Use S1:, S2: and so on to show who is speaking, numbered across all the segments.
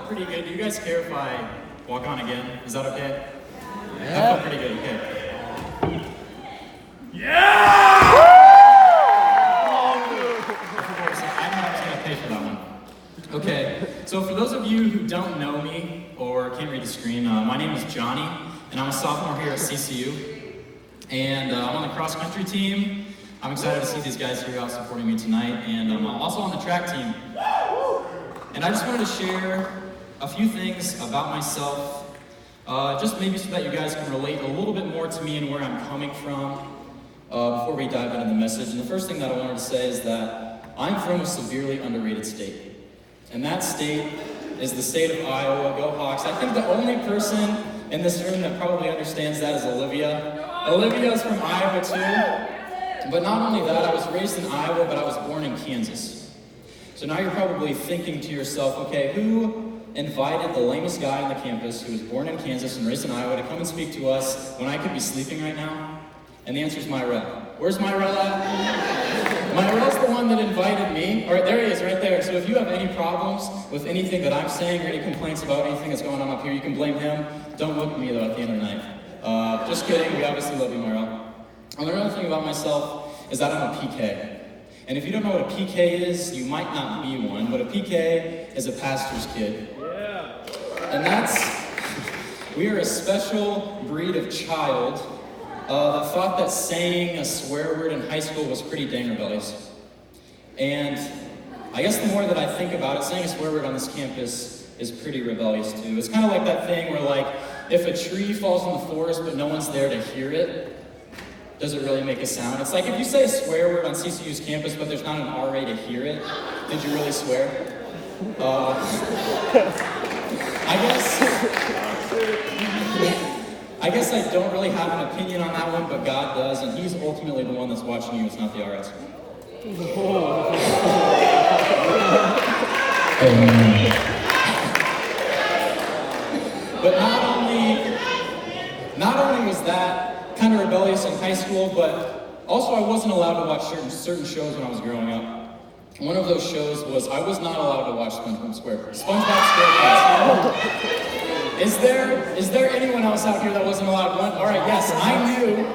S1: pretty good. Do you guys care if I walk on again? Is that okay?
S2: Yeah.
S1: That felt pretty good, okay.
S2: Yeah!
S1: I know I was gonna pay for that one. Okay, so for those of you who don't know me or can't read the screen, my name is Johnny, and I'm a sophomore here at CCU. And I'm on the cross-country team. I'm excited to see these guys here out supporting me tonight, and I'm also on the track team. And I just wanted to share a few things about myself, just maybe so that you guys can relate a little bit more to me and where I'm coming from before we dive into the message. And the first thing that I wanted to say is that I'm from a severely underrated state. And that state is the state of Iowa. Go Hawks. I think the only person in this room that probably understands that is Olivia. Olivia's from Iowa too. But not only that, I was raised in Iowa, but I was born in Kansas. So now you're probably thinking to yourself, okay, who invited the lamest guy on the campus who was born in Kansas and raised in Iowa to come and speak to us when I could be sleeping right now? And the answer is Myrell. Where's Myrell at? Myrell's the one that invited me. All right, there he is, right there. So if you have any problems with anything that I'm saying or any complaints about anything that's going on up here, you can blame him. Don't look at me, though, at the end of the night. Just kidding. We obviously love you, Myrell. And another thing about myself is that I'm a PK. And if you don't know what a PK is, you might not be one, but a PK is a pastor's kid.
S2: Yeah.
S1: And we are a special breed of child that thought that saying a swear word in high school was pretty dang rebellious. And I guess the more that I think about it, saying a swear word on this campus is pretty rebellious too. It's kind of like that thing where, like, if a tree falls in the forest but no one's there to hear it, does it really make a sound? It's like if you say a swear word on CCU's campus but there's not an RA to hear it, did you really swear? I guess I don't really have an opinion on that one, but God does, and He's ultimately the one that's watching you. It's not the RS. But not only was that kind of rebellious in high school, but also I wasn't allowed to watch certain shows when I was growing up. One of those shows was I was not allowed to watch SpongeBob SquarePants. Is there anyone else out here that wasn't allowed one? All right, yes, I knew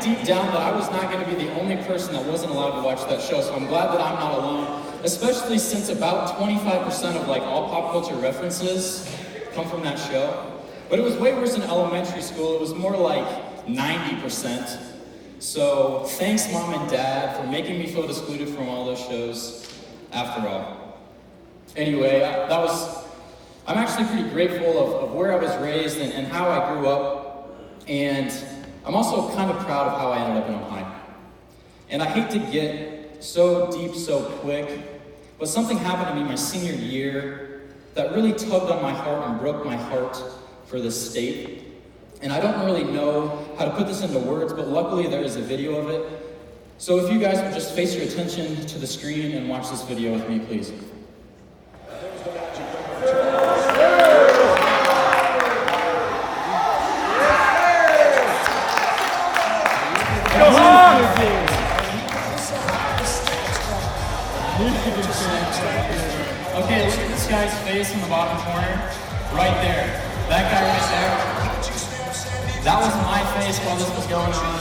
S1: deep down that I was not going to be the only person that wasn't allowed to watch that show, so I'm glad that I'm not alone, especially since about 25% of all pop culture references come from that show. But it was way worse in elementary school. It was more like 90%. So thanks, Mom and Dad, for making me feel excluded from all those shows after all. Anyway, I'm actually pretty grateful of where I was raised and how I grew up. And I'm also kind of proud of how I ended up in Ohio. And I hate to get so deep so quick, but something happened to me my senior year that really tugged on my heart and broke my heart for this state. And I don't really know how to put this into words, but luckily there is a video of it. So if you guys would just face your attention to the screen and watch this video with me, please. Okay, look at this guy's face in the bottom corner. Right there. That guy right there. That was my face while this was going on.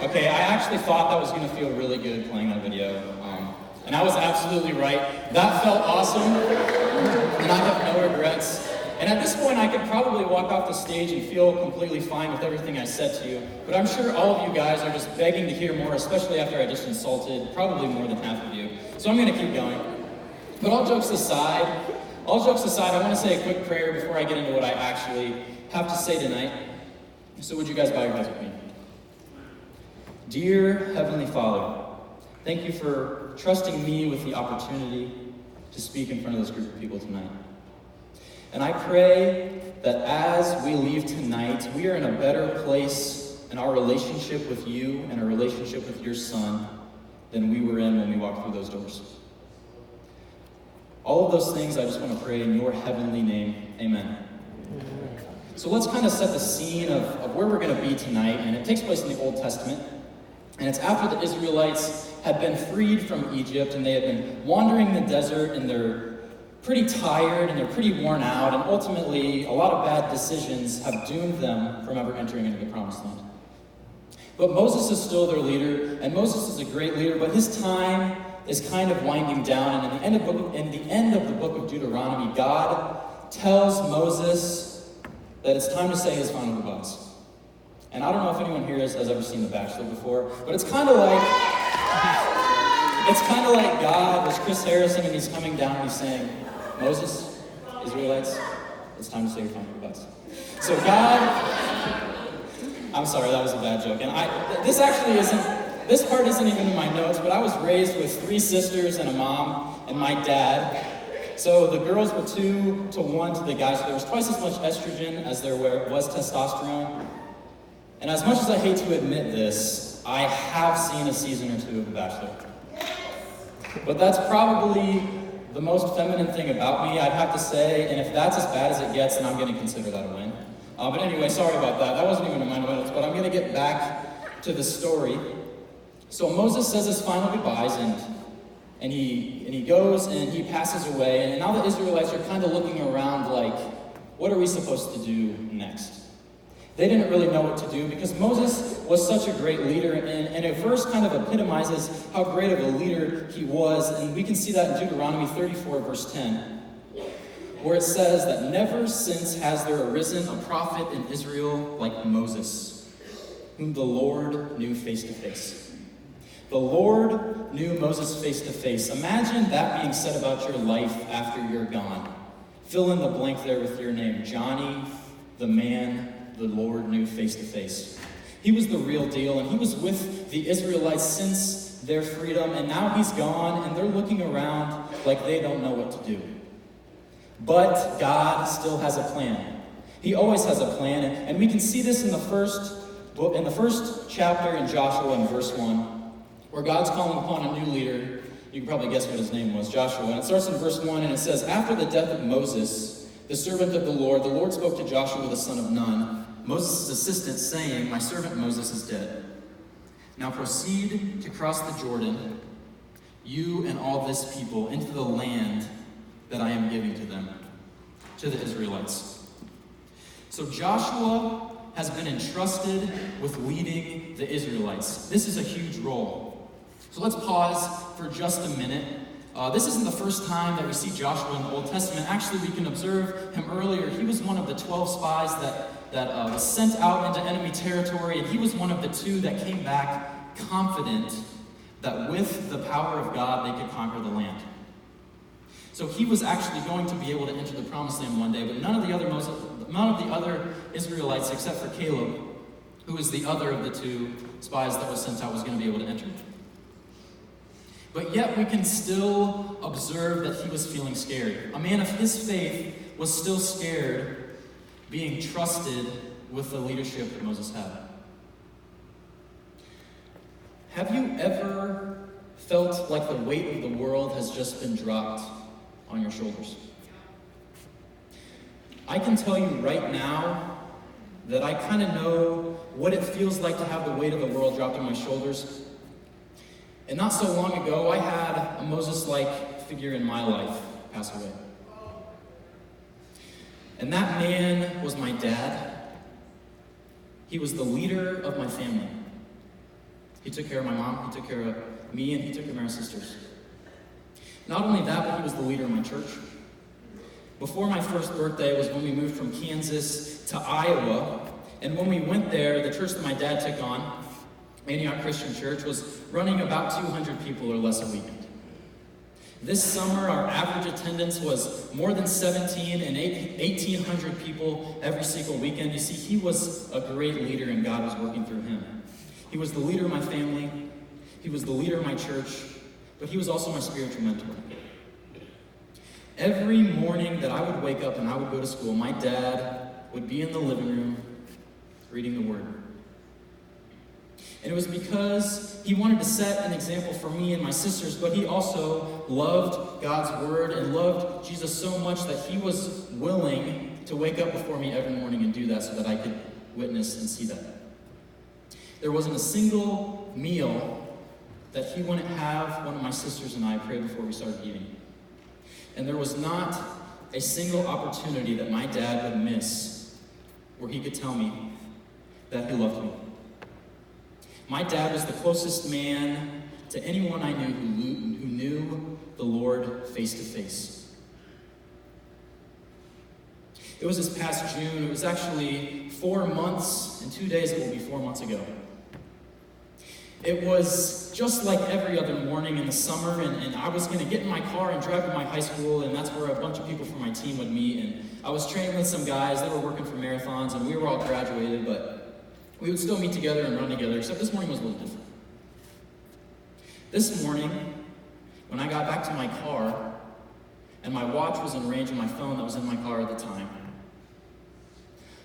S1: Okay, I actually thought that was going to feel really good playing that video. And I was absolutely right. That felt awesome. And I have no regrets. And at this point, I could probably walk off the stage and feel completely fine with everything I said to you. But I'm sure all of you guys are just begging to hear more, especially after I just insulted probably more than half of you. So I'm going to keep going. But all jokes aside, I want to say a quick prayer before I get into what I actually have to say tonight. So would you guys bow your heads with me? Dear Heavenly Father, thank you for trusting me with the opportunity to speak in front of this group of people tonight. And I pray that as we leave tonight, we are in a better place in our relationship with you and our relationship with your Son than we were in when we walked through those doors. All of those things I just want to pray in your heavenly name. Amen. So let's kind of set the scene of where we're going to be tonight, and it takes place in the Old Testament. And it's after the Israelites had been freed from Egypt and they had been wandering the desert and they're pretty tired and they're pretty worn out, and ultimately a lot of bad decisions have doomed them from ever entering into the Promised Land. But Moses is still their leader, and Moses is a great leader, but his time is kind of winding down, and in the end of the book of Deuteronomy, God tells Moses that it's time to say his final goodbyes. And I don't know if anyone here has ever seen The Bachelor before, but it's kind of like God was Chris Harrison, and he's coming down and he's saying, Moses, Israelites, it's time to say your final goodbyes. So God, I'm sorry, that was a bad joke. And this part isn't even in my notes, but I was raised with 3 sisters and a mom and my dad. So the girls were 2 to 1 to the guys, so there was twice as much estrogen as there was testosterone. And as much as I hate to admit this, I have seen a season or 2 of The Bachelor. But that's probably the most feminine thing about me, I'd have to say, and if that's as bad as it gets, then I'm going to consider that a win. But anyway, sorry about that. That wasn't even in my notes, but I'm going to get back to the story. So Moses says his final goodbyes, and he goes and he passes away, and now the Israelites are kind of looking around like, what are we supposed to do next? They didn't really know what to do because Moses was such a great leader, and it verse kind of epitomizes how great of a leader he was, and we can see that in Deuteronomy 34, verse 10, where it says that never since has there arisen a prophet in Israel like Moses, whom the Lord knew face to face. The Lord knew Moses face to face. Imagine that being said about your life after you're gone. Fill in the blank there with your name. Johnny, the man the Lord knew face to face. He was the real deal, and he was with the Israelites since their freedom, and now he's gone, and they're looking around like they don't know what to do. But God still has a plan. He always has a plan, and we can see this in the first chapter in Joshua in verse 1, where God's calling upon a new leader. You can probably guess what his name was, Joshua. And it starts in verse 1, and it says, after the death of Moses, the servant of the Lord spoke to Joshua the son of Nun, Moses' assistant, saying, my servant Moses is dead. Now proceed to cross the Jordan, you and all this people, into the land that I am giving to them, to the Israelites. So Joshua has been entrusted with leading the Israelites. This is a huge role. So let's pause for just a minute. This isn't the first time that we see Joshua in the Old Testament. Actually, we can observe him earlier. He was one of the 12 spies that was sent out into enemy territory, and he was one of the 2 that came back confident that with the power of God, they could conquer the land. So he was actually going to be able to enter the Promised Land one day, but none of the other Israelites, except for Caleb, who was the other of the 2 spies that was sent out, was going to be able to enter. But yet we can still observe that he was feeling scared. A man of his faith was still scared being trusted with the leadership that Moses had. Have you ever felt like the weight of the world has just been dropped on your shoulders? I can tell you right now that I kind of know what it feels like to have the weight of the world dropped on my shoulders. And not so long ago, I had a Moses-like figure in my life pass away. And that man was my dad. He was the leader of my family. He took care of my mom, he took care of me, and he took care of my sisters. Not only that, but he was the leader of my church. Before my first birthday was when we moved from Kansas to Iowa, and when we went there, the church that my dad took on, Antioch Christian Church, was running about 200 people or less a weekend. This summer, our average attendance was more than 17 and 1,800 people every single weekend. You see, he was a great leader, and God was working through him. He was the leader of my family. He was the leader of my church, but he was also my spiritual mentor. Every morning that I would wake up and I would go to school, my dad would be in the living room reading the Word. And it was because he wanted to set an example for me and my sisters, but he also loved God's Word and loved Jesus so much that he was willing to wake up before me every morning and do that so that I could witness and see that. There wasn't a single meal that he wouldn't have one of my sisters and I pray before we started eating. And there was not a single opportunity that my dad would miss where he could tell me that he loved me. My dad was the closest man to anyone I knew who knew the Lord face to face. It was this past June. It was actually 4 months and 2 days, it will be 4 months ago. It was just like every other morning in the summer, and I was going to get in my car and drive to my high school, and that's where a bunch of people from my team would meet. And I was training with some guys that were working for marathons, and we were all graduated, but we would still meet together and run together, except this morning was a little different. This morning, when I got back to my car, and my watch was in range of my phone that was in my car at the time,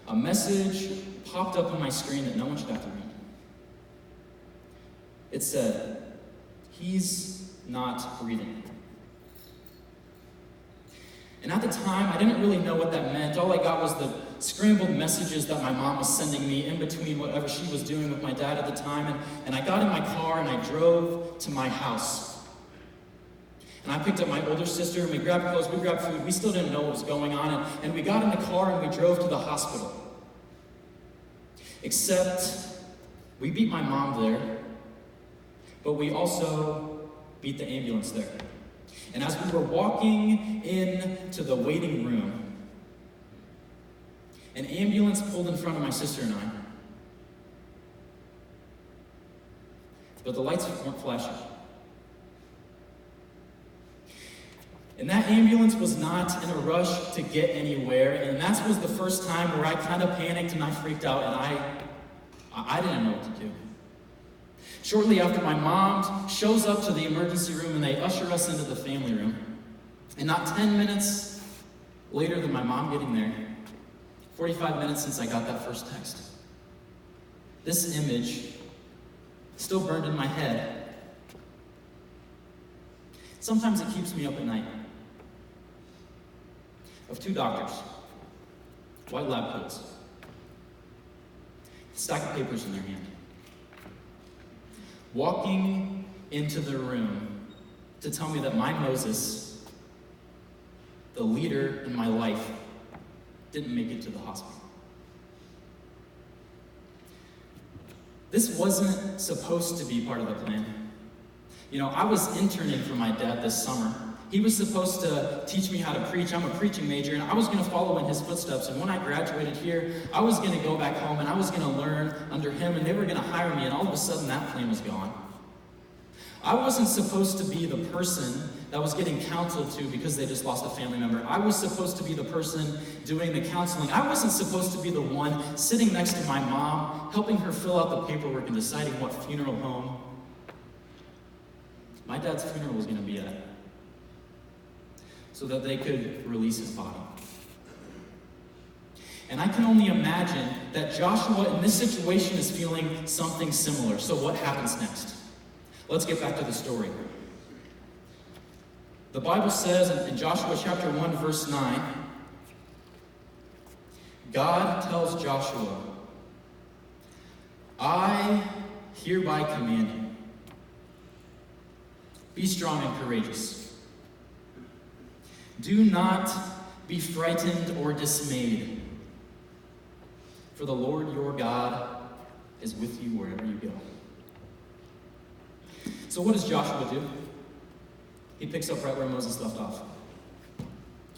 S1: a message popped up on my screen that no one should have to read. It said, "He's not breathing." And at the time, I didn't really know what that meant. All I got was the scrambled messages that my mom was sending me in between whatever she was doing with my dad at the time. And I got in my car and I drove to my house. And I picked up my older sister and we grabbed clothes, we grabbed food. We still didn't know what was going on. And we got in the car and we drove to the hospital. Except we beat my mom there, but we also beat the ambulance there. And as we were walking into the waiting room, an ambulance pulled in front of my sister and I. But the lights weren't flashing. And that ambulance was not in a rush to get anywhere, and that was the first time where I kind of panicked and I freaked out, and I didn't know what to do. Shortly after, my mom shows up to the emergency room and they usher us into the family room. And not 10 minutes later than my mom getting there, 45 minutes since I got that first text, this image still burned in my head. Sometimes it keeps me up at night. Of two doctors, white lab coats, a stack of papers in their hand, walking into the room to tell me that my Moses, the leader in my life, didn't make it to the hospital. This wasn't supposed to be part of the plan. You know, I was interning for my dad this summer. He was supposed to teach me how to preach. I'm a preaching major, and I was going to follow in his footsteps. And when I graduated here, I was going to go back home, and I was going to learn under him, and they were going to hire me, and all of a sudden that plan was gone. I wasn't supposed to be the person that was getting counseled to because they just lost a family member. I was supposed to be the person doing the counseling. I wasn't supposed to be the one sitting next to my mom, helping her fill out the paperwork and deciding what funeral home my dad's funeral was going to be at, so that they could release his body. And I can only imagine that Joshua in this situation is feeling something similar. So what happens next? Let's get back to the story. The Bible says in Joshua chapter 1, verse 9, God tells Joshua, "I hereby command you, be strong and courageous. Do not be frightened or dismayed, for the Lord your God is with you wherever you go." So what does Joshua do? He picks up right where Moses left off.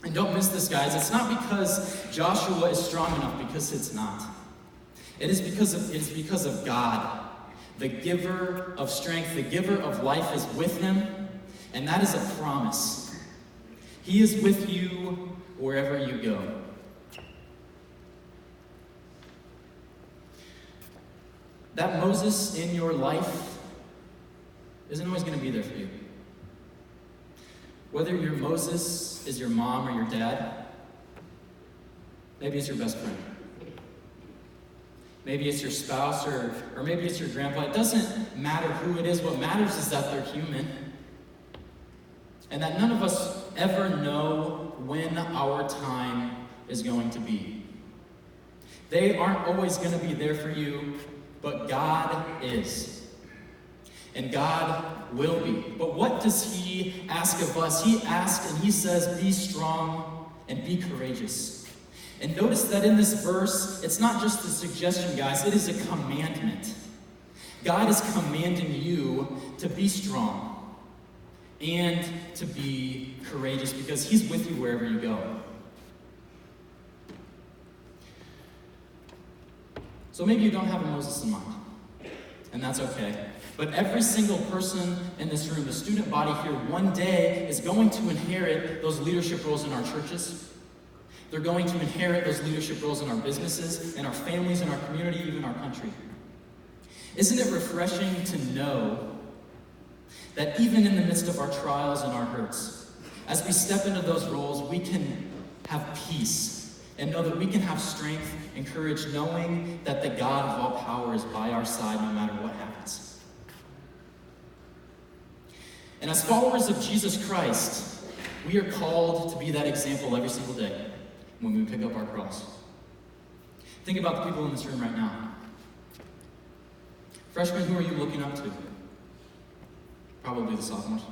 S1: And don't miss this, guys. It's not because Joshua is strong enough, because it's not. It is because of God. The giver of strength, the giver of life is with him, and that is a promise. He is with you wherever you go. That Moses in your life isn't always going to be there for you. Whether your Moses is your mom or your dad, maybe it's your best friend. Maybe it's your spouse or maybe it's your grandpa. It doesn't matter who it is. What matters is that they're human. And that none of us ever know when our time is going to be. They aren't always going to be there for you, but God is. And God will be. But what does he ask of us? He asks and he says, be strong and be courageous. And notice that in this verse, it's not just a suggestion, guys, it is a commandment. God is commanding you to be strong and to be courageous because he's with you wherever you go. So maybe you don't have a Moses in mind, and that's okay. But every single person in this room, the student body here, one day is going to inherit those leadership roles in our churches. They're going to inherit those leadership roles in our businesses, in our families, in our community, even our country. Isn't it refreshing to know that even in the midst of our trials and our hurts, as we step into those roles, we can have peace and know that we can have strength and courage knowing that the God of all power is by our side no matter what happens. And as followers of Jesus Christ, we are called to be that example every single day when we pick up our cross. Think about the people in this room right now. Freshmen, who are you looking up to? Probably the sophomores.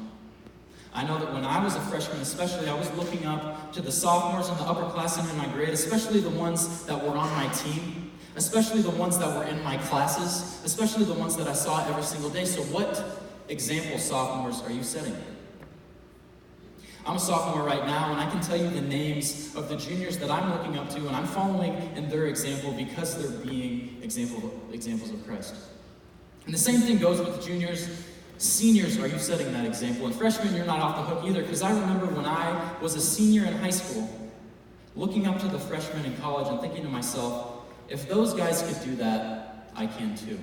S1: I know that when I was a freshman especially, I was looking up to the sophomores and the upperclassmen in my grade, especially the ones that were on my team, especially the ones that were in my classes, especially the ones that I saw every single day. So what example, sophomores, are you setting? I'm a sophomore right now, and I can tell you the names of the juniors that I'm looking up to, and I'm following in their example because they're being examples of Christ. And the same thing goes with juniors. Seniors, are you setting that example? And freshmen, you're not off the hook either, because I remember when I was a senior in high school, looking up to the freshmen in college and thinking to myself, if those guys could do that, I can too.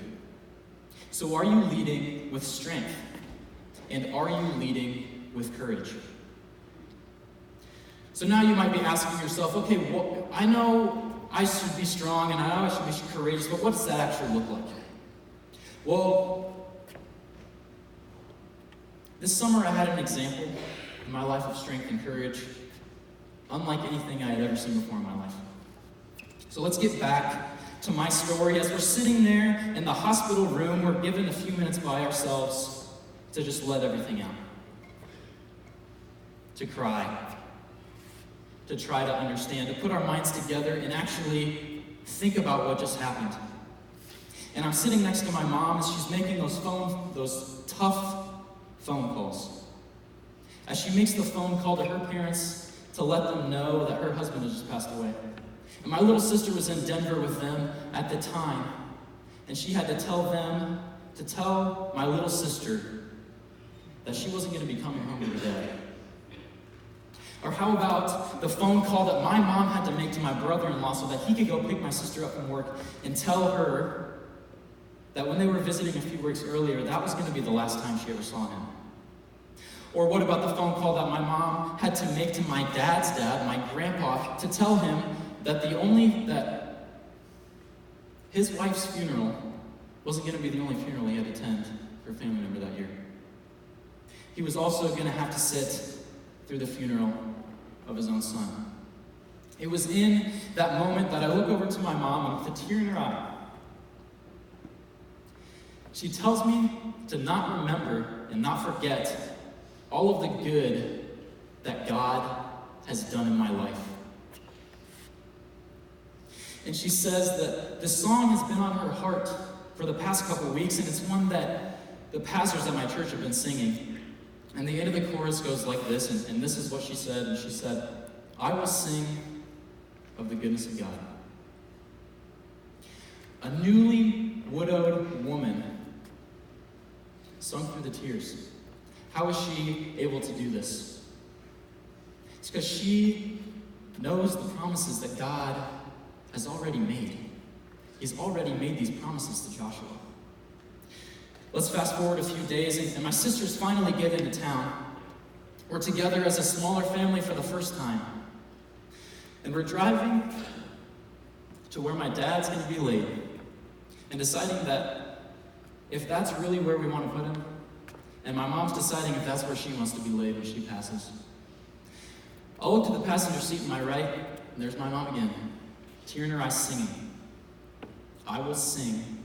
S1: So are you leading with strength? And are you leading with courage? So now you might be asking yourself, okay, well, I know I should be strong and I know I should be courageous, but what does that actually look like? Well, this summer I had an example in my life of strength and courage, unlike anything I had ever seen before in my life. So let's get back to my story. As we're sitting there in the hospital room, we're given a few minutes by ourselves to just let everything out. To cry. To try to understand. To put our minds together and actually think about what just happened. And I'm sitting next to my mom as she's making those tough phone calls. As she makes the phone call to her parents to let them know that her husband has just passed away. And my little sister was in Denver with them at the time, and she had to tell my little sister that she wasn't going to be coming home with her dad. Or how about the phone call that my mom had to make to my brother-in-law so that he could go pick my sister up from work and tell her that when they were visiting a few weeks earlier, that was going to be the last time she ever saw him. Or what about the phone call that my mom had to make to my dad's dad, my grandpa, to tell him that that his wife's funeral wasn't going to be the only funeral he had to attend for a family member that year. He was also going to have to sit through the funeral of his own son. It was in that moment that I look over to my mom and with a tear in her eye, she tells me to not remember and not forget all of the good that God has done in my life. And she says that this song has been on her heart for the past couple of weeks, and it's one that the pastors at my church have been singing. And the end of the chorus goes like this, and this is what she said. And she said, I will sing of the goodness of God. A newly widowed woman sung through the tears. How is she able to do this? It's because she knows the promises that God has already made. He's already made these promises to Joshua. Let's fast forward a few days, and my sisters finally get into town. We're together as a smaller family for the first time. And we're driving to where my dad's going to be laid, and deciding that if that's really where we want to put him, and my mom's deciding if that's where she wants to be laid when she passes. I'll look to the passenger seat on my right, and there's my mom again, tear in her eyes singing. I will sing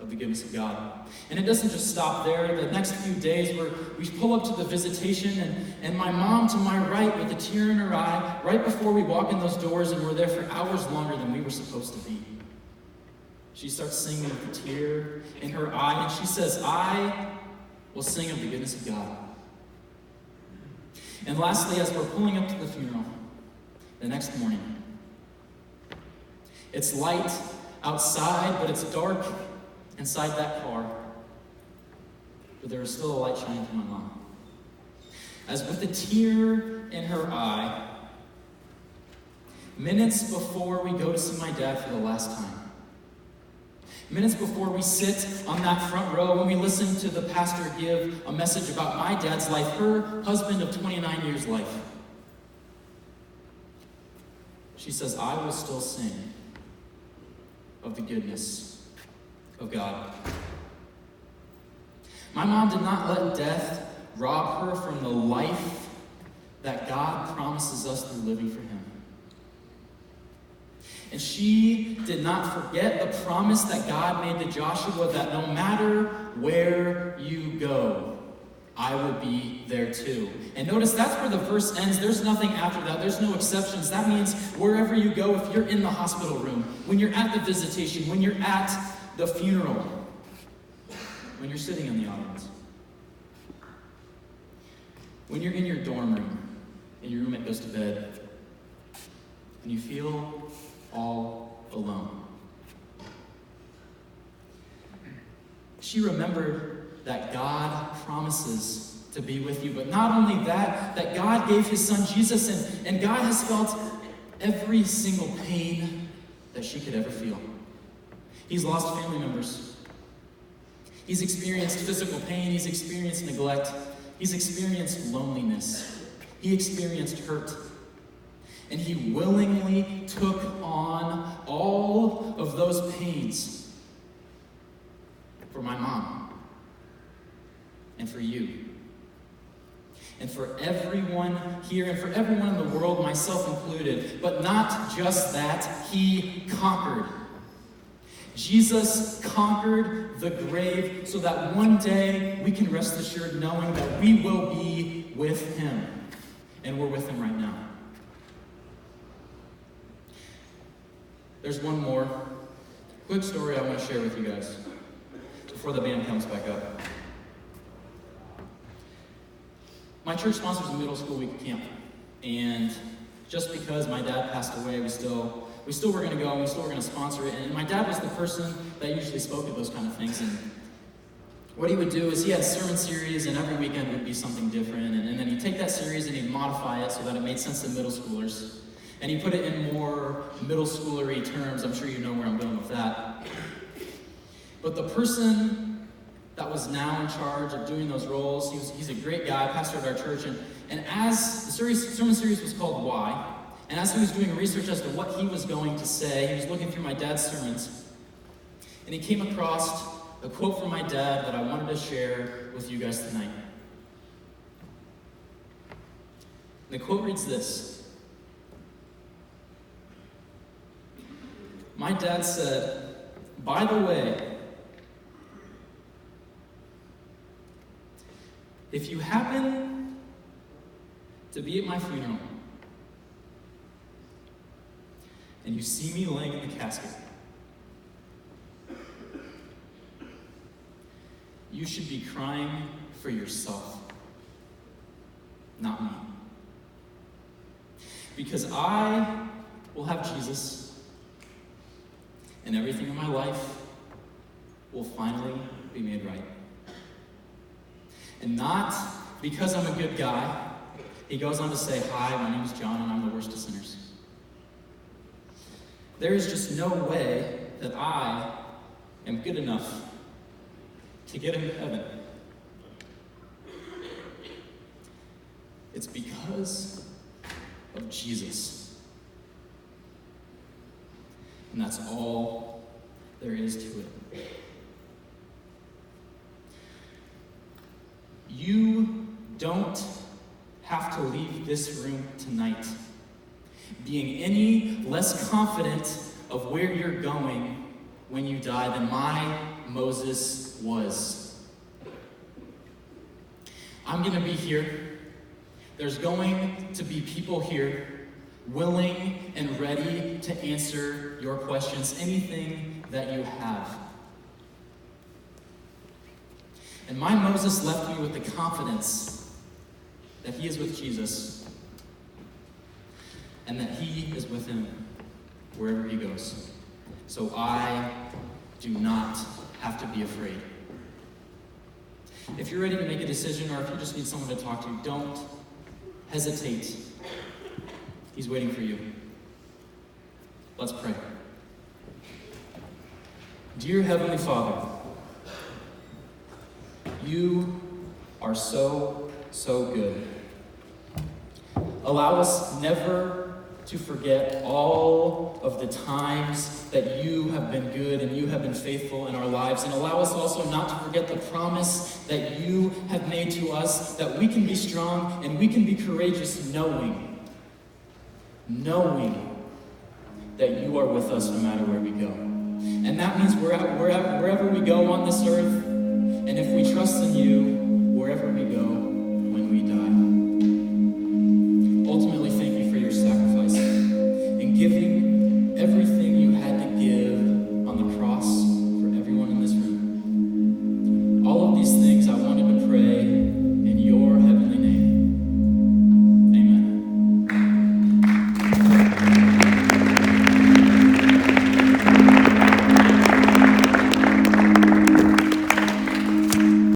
S1: of the goodness of God. And it doesn't just stop there. The next few days, we pull up to the visitation, and my mom to my right with a tear in her eye, right before we walk in those doors, and we're there for hours longer than we were supposed to be. She starts singing with a tear in her eye, and she says, "I will sing of the goodness of God." And lastly, as we're pulling up to the funeral, the next morning, it's light outside, but it's dark inside that car. But there is still a light shining from my mom. As with a tear in her eye, minutes before we go to see my dad for the last time, minutes before we sit on that front row when we listen to the pastor give a message about my dad's life, her husband of 29 years' life, she says, "I will still sing of the goodness of God." My mom did not let death rob her from the life that God promises us through living for Him. And she did not forget the promise that God made to Joshua that no matter where you go, I will be there too. And notice that's where the verse ends. There's nothing after that. There's no exceptions. That means wherever you go, if you're in the hospital room, when you're at the visitation, when you're at the funeral, when you're sitting in the audience, when you're in your dorm room and your roommate goes to bed and you feel all alone. She remembered that God promises to be with you, but not only that, that God gave His Son Jesus, and God has felt every single pain that she could ever feel. He's lost family members. He's experienced physical pain. He's experienced neglect. He's experienced loneliness. He experienced hurt. And He willingly took on all of those pains for my mom and for you and for everyone here and for everyone in the world, myself included. But not just that, He conquered. Jesus conquered the grave so that one day we can rest assured knowing that we will be with Him. And we're with Him right now. There's one more quick story I want to share with you guys before the band comes back up. My church sponsors a middle school week camp, and just because my dad passed away, we still were going to go, and we still were going to sponsor it. And my dad was the person that usually spoke at those kind of things. And what he would do is he had a sermon series, and every weekend would be something different. And then he'd take that series and he'd modify it so that it made sense to middle schoolers. And he put it in more middle schoolery terms. I'm sure you know where I'm going with that. But the person that was now in charge of doing those roles, he's a great guy, pastor at our church. And as the sermon series was called Why, and as he was doing research as to what he was going to say, he was looking through my dad's sermons, and he came across a quote from my dad that I wanted to share with you guys tonight. The quote reads this. My dad said, "By the way, if you happen to be at my funeral and you see me laying in the casket, you should be crying for yourself, not me. Because I will have Jesus, and everything in my life will finally be made right. And not because I'm a good guy." He goes on to say, "Hi, my name is John, and I'm the worst of sinners. There is just no way that I am good enough to get into heaven. It's because of Jesus. And that's all there is to it." You don't have to leave this room tonight being any less confident of where you're going when you die than my Moses was. I'm going to be here. There's going to be people here willing and ready to answer your questions, anything that you have. And my Moses left me with the confidence that he is with Jesus and that he is with him wherever he goes. So I do not have to be afraid. If you're ready to make a decision, or if you just need someone to talk to, don't hesitate. He's waiting for you. Let's pray. Dear Heavenly Father, you are so, so good. Allow us never to forget all of the times that you have been good and you have been faithful in our lives. And allow us also not to forget the promise that you have made to us, that we can be strong and we can be courageous, knowing that you are with us no matter where we go. And that means wherever we go on this earth, and if we trust in you, wherever we go when we die.